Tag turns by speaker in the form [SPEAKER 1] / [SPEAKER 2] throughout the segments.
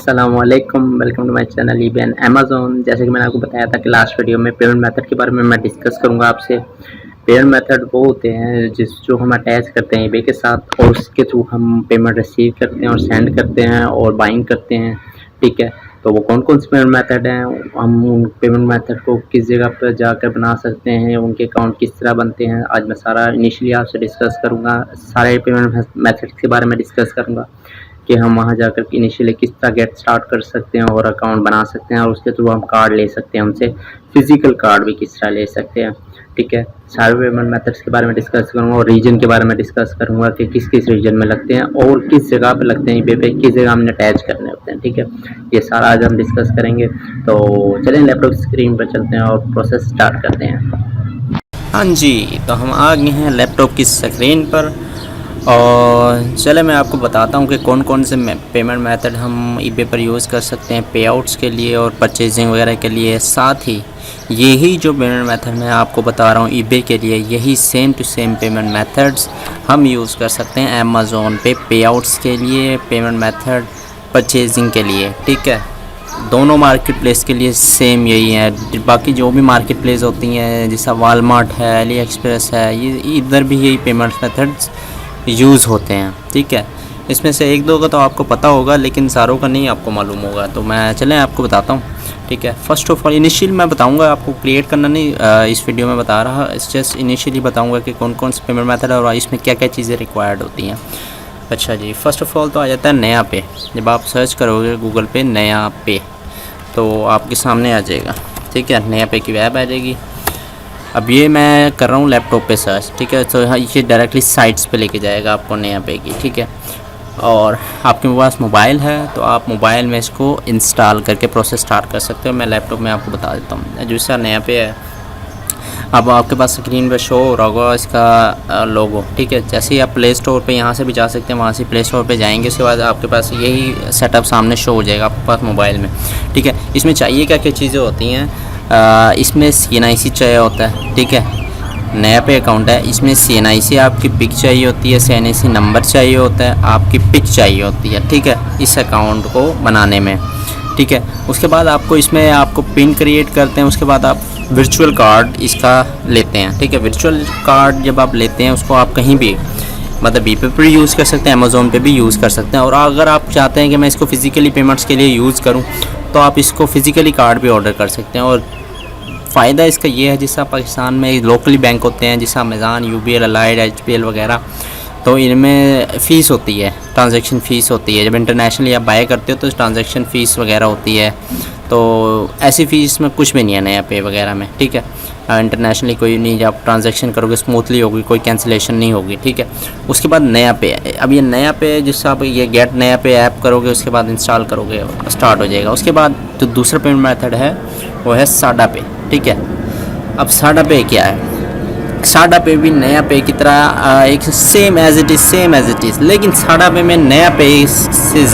[SPEAKER 1] अस्सलामुअलैकुम, welcome to my channel eBay and Amazon. जैसे कि मैंने आपको बताया था कि लास्ट वीडियो में पेमेंट मेथड के बारे में मैं डिस्कस करूंगा आपसे। पेमेंट मेथड वो होते हैं जो हम अटैच करते हैं ईबे के साथ और उसके थ्रू हम पेमेंट रिसीव करते हैं और सेंड करते हैं और बाइंग करते हैं। ठीक है, तो वो कौन कौन से पेमेंट मेथड हैं, हम उन पेमेंट मेथड को किस जगह पर जाकर बना सकते हैं, उनके अकाउंट किस तरह बनते हैं, आज मैं सारा इनिशियली आपसे डिस्कस करूँगा। सारे पेमेंट मेथड के बारे में डिस्कस करूँगा कि हम वहाँ जाकर इनिशियली किस तरह गेट स्टार्ट कर सकते हैं और अकाउंट बना सकते हैं और उसके थ्रू हम कार्ड ले सकते हैं, हमसे फिजिकल कार्ड भी किस तरह ले सकते हैं। ठीक है, सारे पेमेंट मेथड्स के बारे में डिस्कस करूँगा और रीजन के बारे में डिस्कस करूँगा कि किस किस रीजन में लगते हैं और किस जगह पे लगते हैं, ईबे पे किस जगह हमने अटैच करने होते हैं। ठीक है, ये सारा आज हम डिस्कस करेंगे। तो चलें लैपटॉप स्क्रीन पर चलते हैं और प्रोसेस स्टार्ट करते हैं।
[SPEAKER 2] हाँ जी, तो हम आ गए हैं लैपटॉप की स्क्रीन पर और चले मैं आपको बताता हूँ कि कौन कौन से पेमेंट मेथड हम ईबे पर यूज़ कर सकते हैं पे आउट्स के लिए और परचेजिंग वगैरह के लिए। साथ ही यही जो पेमेंट मेथड मैं आपको बता रहा हूँ ईबे के लिए, यही same to same payment methods हम यूज़ कर सकते हैं अमेज़न पे आउट्स के लिए, पेमेंट मेथड परचेजिंग के लिए। ठीक है, दोनों मार्केट प्लेस के लिए सेम यही है। बाकी जो भी मार्केट प्लेस होती हैं जैसा वालमार्ट है, अली एक्सप्रेस है, ये इधर भी यही पेमेंट मेथड्स यूज़ होते हैं। ठीक है, इसमें से एक दो का तो आपको पता होगा लेकिन सारों का नहीं आपको मालूम होगा, तो मैं चलें आपको बताता हूँ। ठीक है, फर्स्ट ऑफ ऑल इनिशियल मैं बताऊँगा, आपको क्रिएट करना नहीं इस वीडियो में बता रहा, जस्ट इनिशियली बताऊँगा कि कौन कौन से पेमेंट मेथड है और इसमें क्या क्या चीज़ें रिक्वायर्ड होती हैं। अच्छा जी, फ़र्स्ट ऑफ़ ऑल तो आ जाता है नया पे। जब आप सर्च करोगे गूगल पे नया पे तो आपके सामने आ जाएगा। ठीक है, नया पे की वेब आ जाएगी। अब ये मैं कर रहा हूँ लैपटॉप पे सर्च। ठीक है, तो ये डायरेक्टली साइट्स पे लेके जाएगा आपको नया पे की। ठीक है, और आपके पास मोबाइल है तो आप मोबाइल में इसको इंस्टॉल करके प्रोसेस स्टार्ट कर सकते हो। मैं लैपटॉप में आपको बता देता हूँ। जैसा नया पे है, अब आपके पास स्क्रीन पर शो हो रहा होगा इसका लोगो। ठीक है, जैसे ही आप प्ले स्टोर पे यहाँ से भी जा सकते हैं, वहाँ से प्ले स्टोर पे जाएंगे, उसके बाद आपके पास यही सेटअप सामने शो हो जाएगा आपके पास मोबाइल में। ठीक है, इसमें चाहिए क्या क्या चीज़ें होती हैं, इसमें CNIC चाहिए होता है। ठीक है, नया पे अकाउंट है, इसमें CNIC आपकी पिक चाहिए होती है, CNIC नंबर चाहिए होता है, आपकी पिक चाहिए होती है। ठीक है, इस अकाउंट को बनाने में। ठीक है, उसके बाद आपको इसमें आपको पिन क्रिएट करते हैं, उसके बाद आप वर्चुअल कार्ड इसका लेते हैं। ठीक है, वर्चुअल कार्ड जब आप लेते हैं उसको आप कहीं भी मतलब ईबे पर यूज़ कर सकते हैं, अमेज़ोन पे भी यूज़ कर सकते हैं। और अगर आप चाहते हैं कि मैं इसको फ़िज़िकली पेमेंट्स के लिए यूज़ करूं तो आप इसको फ़िज़िकली कार्ड भी ऑर्डर कर सकते हैं। और फ़ायदा इसका ये है, जैसा पाकिस्तान में लोकली बैंक होते हैं जैसा अमेज़न, UBL, अलाइड, HPL वगैरह, तो इनमें फ़ीस होती है, ट्रांजैक्शन फ़ीस होती है। जब इंटरनेशनली आप बाय करते हो तो ट्रांजैक्शन फ़ीस वगैरह होती है, तो ऐसी फ़ीस में कुछ भी नहीं है नया पे वगैरह में। ठीक है, इंटरनेशनली कोई नहीं, जब आप ट्रांजैक्शन करोगे स्मूथली होगी, कोई कैंसिलेशन नहीं होगी। ठीक है, उसके बाद नया पे, अब ये नया पे जिससे आप ये गेट नया पे ऐप करोगे उसके बाद इंस्टॉल करोगे स्टार्ट हो जाएगा। उसके बाद जो दूसरा पेमेंट मेथड है वो है साडा पे। ठीक है, अब साडा पे क्या है, साडा पे भी नया पे की तरह एक सेम एज इट इज़, लेकिन साडा पे में नया पे से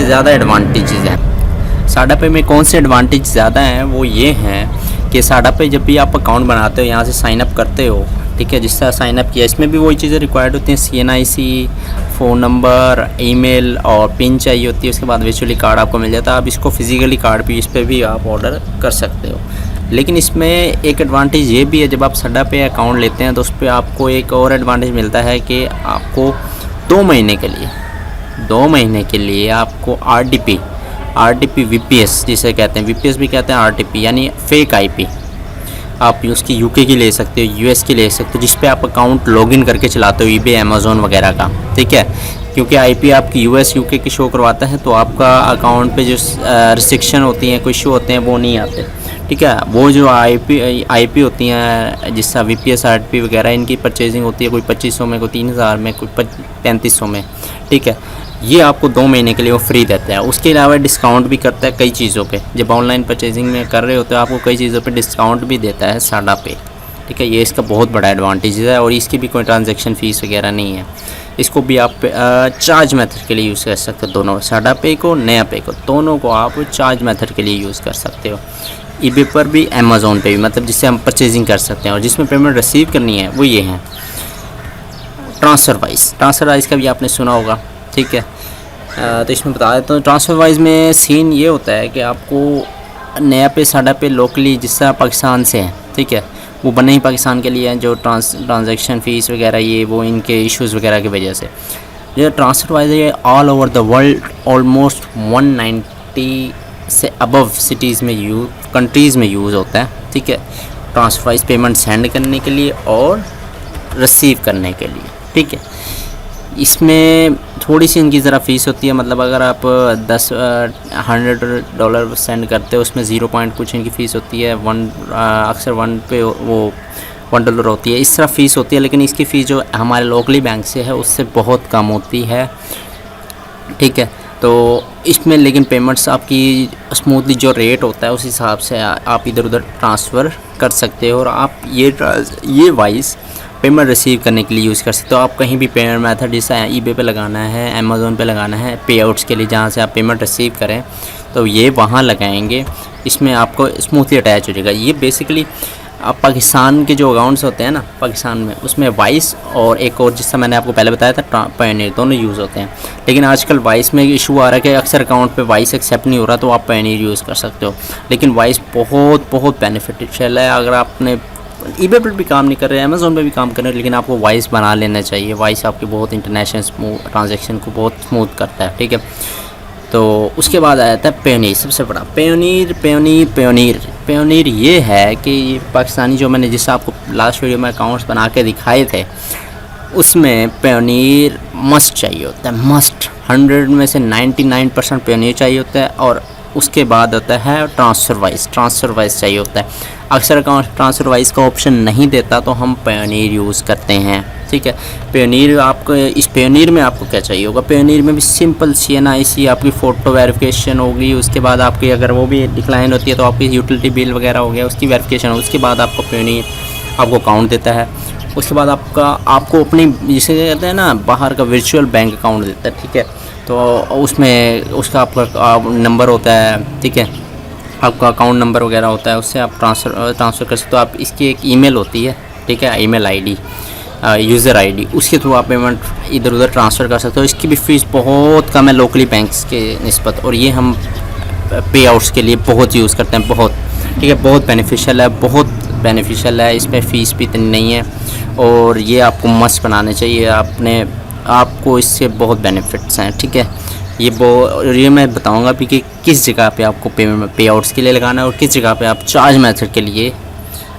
[SPEAKER 2] ज़्यादा एडवांटेजेस हैं। साडा पे में कौन से एडवांटेज ज़्यादा हैं, वो ये हैं कि साडा पे जब भी आप अकाउंट बनाते हो, यहाँ से साइन अप करते हो। ठीक है, जिस तरह साइन अप किया, इसमें भी वही चीज़ें रिक्वायर्ड होती हैं, CNIC, फ़ोन नंबर, ईमेल और पिन चाहिए होती है। उसके बाद वर्चुअली कार्ड आपको मिल जाता है। आप इसको फिज़िकली कार्ड भी इस पर भी आप ऑर्डर कर सकते हो। लेकिन इसमें एक एडवांटेज ये भी है, जब आप साडा पे अकाउंट लेते हैं तो उस पर आपको एक और एडवांटेज मिलता है कि आपको 2 महीने के लिए आपको RTP VPS जिसे कहते हैं, VPS भी कहते हैं RTP यानी फेक IP, आप उसकी UK की ले सकते हो, US की ले सकते हो, जिस पे आप अकाउंट लॉगिन करके चलाते हो ईबे, अमेज़न वगैरह का। ठीक है, क्योंकि IP आपकी US UK की शो करवाता है तो आपका अकाउंट पे जो रिस्ट्रिक्शन होती हैं, कोई इशू होते हैं, वो नहीं आते। ठीक है, वो जो IP होती हैं जिसका VPS RTP वगैरह, इनकी परचेजिंग होती है कोई 2500 में, कोई 3000 में, कोई 3500 में। ठीक है, ये आपको 2 महीने के लिए वो फ्री देता है। उसके अलावा डिस्काउंट भी करता है कई चीज़ों पे, जब ऑनलाइन परचेजिंग में कर रहे होते हो आपको कई चीज़ों पे डिस्काउंट भी देता है साडा पे। ठीक है, ये इसका बहुत बड़ा एडवांटेज है और इसकी भी कोई ट्रांजैक्शन फ़ीस वगैरह नहीं है। इसको भी आप चार्ज मेथड के लिए यूज़ कर सकते हो, दोनों साडा पे को, नया पे को, दोनों को आप चार्ज मेथड के लिए यूज़ कर सकते हो। ईबे पर भी, अमेज़न पे भी, मतलब जिससे हम परचेजिंग कर सकते हैं। और जिसमें पेमेंट रिसीव करनी है वो ये है ट्रांसफ़र वाइज का भी आपने सुना होगा। ठीक है, तो इसमें बता देता हूँ ट्रांसफ़र वाइज में सीन ये होता है कि आपको नया पे साढ़ा पे लोकली जिस तरह पाकिस्तान से है, ठीक है, वो बने ही पाकिस्तान के लिए हैं, जो ट्रांजैक्शन फ़ीस वगैरह ये वो इनके इश्यूज़ वगैरह की वजह से जो ट्रांसफ़र वाइज है all over the world almost 190 से अबव सिटीज़ में कंट्रीज़ में यूज़ होता है, ठीक है, ट्रांसफ़र वाइज पेमेंट सेंड करने के लिए और रिसीव करने के लिए, ठीक है। इसमें थोड़ी सी इनकी ज़रा फ़ीस होती है, मतलब अगर आप $100 सेंड करते हो उसमें 0 पॉइंट कुछ इनकी फ़ीस होती है, अक्सर 1 पे वो $1 होती है, इस तरह फ़ीस होती है। लेकिन इसकी फ़ीस जो हमारे लोकली बैंक से है उससे बहुत कम होती है, ठीक है। तो इसमें लेकिन पेमेंट्स आपकी स्मूथली जो रेट होता है उस हिसाब से आप इधर उधर ट्रांसफ़र कर सकते हो और आप ये वाइज पेमेंट रिसीव करने के लिए यूज़ कर सकते हो। आप कहीं भी पेमेंट मेथड जैसे ईबे पे लगाना है, अमेज़ोन पे लगाना है, पे आउट्स के लिए जहाँ से आप पेमेंट रिसीव करें तो ये वहाँ लगाएंगे, इसमें आपको स्मूथली अटैच हो जाएगा। ये बेसिकली आप पाकिस्तान के जो अकाउंट्स होते हैं ना पाकिस्तान में, उसमें वाइस और एक और जिससे मैंने आपको पहले बताया था पायोनियर, दोनों यूज़ होते हैं। लेकिन आजकल वाइस में इशू आ रहा है कि अक्सर अकाउंट पे वाइस एक्सेप्ट नहीं हो रहा, तो आप पायोनियर यूज़ कर सकते हो। लेकिन वाइस बहुत बेनिफिशियल है। अगर आपने ईबे पर भी काम नहीं कर रहे हैं, अमेज़ोन पे भी काम कर रहे हैं, लेकिन आपको वाइस बना लेना चाहिए। वाइस आपकी बहुत इंटरनेशनल ट्रांजैक्शन को बहुत स्मूथ करता है, ठीक है। तो उसके बाद आ जाता है पायोनियर, सबसे बड़ा पायोनियर ये है कि ये पाकिस्तानी जो मैंने जिससे आपको लास्ट वीडियो में अकाउंट्स बना के दिखाए थे उसमें पायोनियर मस्ट चाहिए होता है, मस्ट 100 में से 99% पायोनियर चाहिए होता है। और उसके बाद होता है ट्रांसफ़र वाइज चाहिए होता है। अक्सर अकाउंट ट्रांसफ़र वाइज का ऑप्शन नहीं देता तो हम पायोनियर यूज़ करते हैं, ठीक है। पायोनियर आपको इस पायोनियर में आपको क्या चाहिए होगा, पायोनियर में भी सिंपल CNIC आपकी फ़ोटो वेरिफिकेशन होगी, उसके बाद आपकी अगर वो भी डिक्लाइन होती है तो आपकी यूटिलिटी बिल वगैरह हो गया उसकी वेरिफिकेशन, उसके बाद आपको पायोनियर आपको अकाउंट देता है। उसके बाद आपको अपनी जिसे कहते हैं ना बाहर का वर्चुअल बैंक अकाउंट देता है, ठीक है। तो उसमें उसका आपका नंबर होता है, ठीक है, आपका अकाउंट नंबर वगैरह होता है, उससे आप ट्रांसफ़र कर सकते हो। आप इसकी एक ईमेल होती है, ठीक है, ईमेल ID यूज़र ID, उसके थ्रू आप पेमेंट इधर उधर ट्रांसफ़र कर सकते हो। इसकी भी फ़ीस बहुत कम है लोकली बैंक्स के निस्बत, और ये हम पे आउट्स के लिए बहुत यूज़ करते हैं, बहुत, ठीक है, बहुत बेनिफिशियल है। इसमें फ़ीस भी इतनी नहीं है और ये आपको मस्ट बनाने चाहिए। आपको इससे बहुत बेनिफिट्स हैं, ठीक है। ये मैं बताऊंगा भी कि किस जगह पे आपको पे आउट्स के लिए लगाना है और किस जगह पे आप चार्ज मेथड के लिए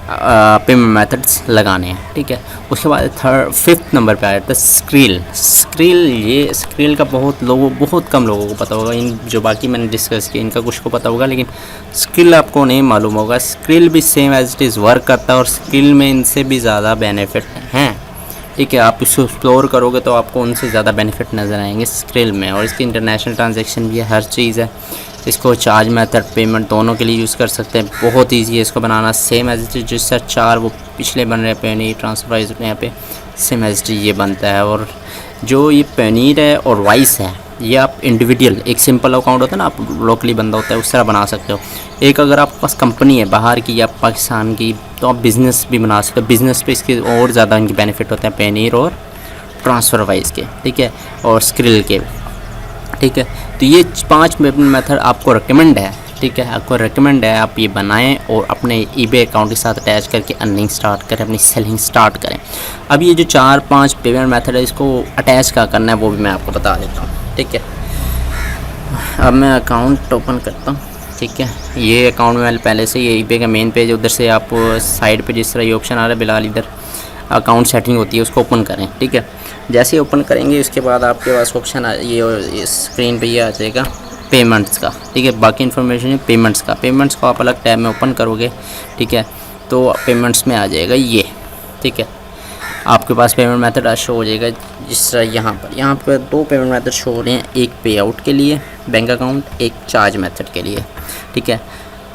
[SPEAKER 2] पेमेंट मेथड्स लगाने हैं, ठीक है। उसके बाद 5th नंबर पे आ जाता है स्क्रिल। ये स्क्रिल का बहुत कम लोगों को पता होगा। इन जो बाकी मैंने डिस्कस किया इनका कुछ को पता होगा, लेकिन स्क्रिल आपको नहीं मालूम होगा। स्क्रिल भी same as it is work करता है और स्क्रिल में इनसे भी ज़्यादा बेनिफिट हैं, ठीक है। आप इसको एक्सप्लोर करोगे तो आपको उनसे ज़्यादा बेनिफिट नज़र आएंगे स्क्रिल में, और इसकी इंटरनेशनल ट्रांजैक्शन भी है, हर चीज़ है। इसको चार्ज मेथड पेमेंट दोनों के लिए यूज़ कर सकते हैं, बहुत इजी है इसको बनाना। सेम एज इट इज़ जिससे 4 वो पिछले बन रहे हैं पायोनियर ट्रांसफ़र यहाँ पे सेम एज इट ये बनता है। और जो ये पायोनियर है और वाइस है ये आप इंडिविजुअल एक सिंपल अकाउंट होता है ना, आप लोकली बंदा होता है उस तरह बना सकते हो। एक अगर आपके पास कंपनी है बाहर की या पाकिस्तान की तो आप बिज़नेस भी बना सकते हो। बिज़नेस पे इसके और ज़्यादा इनके बेनिफिट होते हैं पायोनियर और ट्रांसफ़र वाइज के, ठीक है, और स्क्रिल के, ठीक है। तो ये 5 मेथड आपको रिकमेंड है, ठीक है, आपको रिकमेंड है आप ये बनाएं और अपने ईबे अकाउंट के साथ अटैच करके अर्निंग स्टार्ट करें, अपनी सेलिंग स्टार्ट करें। अब ये जो 4-5 पेमेंट मेथड है इसको अटैच क्या करना है वो भी मैं आपको बता देता हूँ, ठीक है। अब मैं अकाउंट ओपन करता हूँ, ठीक है। ये अकाउंट में पहले से ये ईबे का मेन पेज, उधर से आप साइड पे जिस तरह ये ऑप्शन आ रहा है बिलाल, इधर अकाउंट सेटिंग होती है, उसको ओपन करें, ठीक है। जैसे ही ओपन करेंगे उसके बाद आपके पास ऑप्शन ये स्क्रीन पे ये आ जाएगा पेमेंट्स का, ठीक है। बाकी इन्फॉर्मेशन है पेमेंट्स को आप अलग टैब में ओपन करोगे, ठीक है, तो पेमेंट्स में आ जाएगा ये, ठीक है। आपके पास पेमेंट मेथड शो हो जाएगा जिस तरह यहाँ पर 2 पेमेंट मेथड शो हो रहे हैं, एक पे आउट के लिए बैंक अकाउंट, एक चार्ज मेथड के लिए, ठीक है।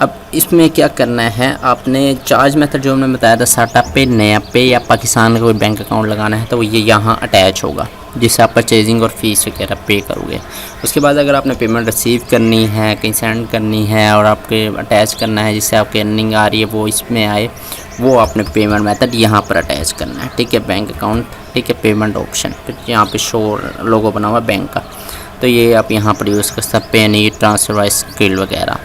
[SPEAKER 2] अब इसमें क्या करना है, आपने चार्ज मेथड जो हमने बताया था स्टार्टअप पे, नया पे या पाकिस्तान का कोई बैंक अकाउंट लगाना है तो ये यहाँ अटैच होगा जिससे आप परचेजिंग और फीस वगैरह पे करोगे। उसके बाद अगर आपने पेमेंट रिसीव करनी है, कहीं सेंड करनी है और आपके अटैच करना है जिससे आपकी अर्निंग आ रही है वो इसमें आए, वो आपने पेमेंट मेथड यहाँ पर अटैच करना है, ठीक है। बैंक अकाउंट, ठीक है, पेमेंट ऑप्शन, फिर यहाँ पे शो लोगो बना हुआ बैंक का, तो ये आप यहाँ पर यूज़ कर सकते हैं, पेनी, ट्रांसफर, स्किल वगैरह,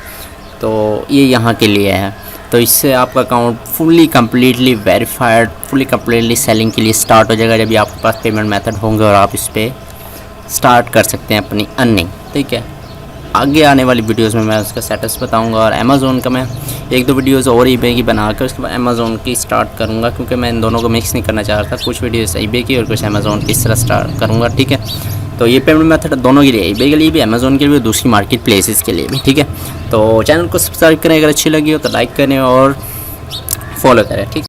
[SPEAKER 2] तो ये यहाँ के लिए है। तो इससे आपका account fully completely verified, fully completely selling के लिए स्टार्ट हो जाएगा जब भी आपके पास पेमेंट मेथड होंगे और आप इस पर स्टार्ट कर सकते हैं अपनी अर्निंग। ठीक है, आगे आने वाली वीडियोस में मैं उसका स्टेटस बताऊंगा, और अमेज़ोन का मैं 1-2 वीडियोस और ईबे की बनाकर उसके बाद अमेज़ोन की स्टार्ट करूंगा, क्योंकि मैं इन दोनों को मिक्स नहीं करना चाह रहा था। कुछ वीडियोस ईबे की और कुछ अमेज़ोन की, इस तरह स्टार्ट करूँगा। ठीक है, तो ये पेमेंट मेथड दोनों के लिए, ईबे के लिए भी, अमेज़ोन के लिए भी, दूसरी मार्केट प्लेसेस के लिए भी। ठीक है, तो चैनल को सब्सक्राइब करें, अगर अच्छी लगी हो तो लाइक करें और फॉलो करें। ठीक।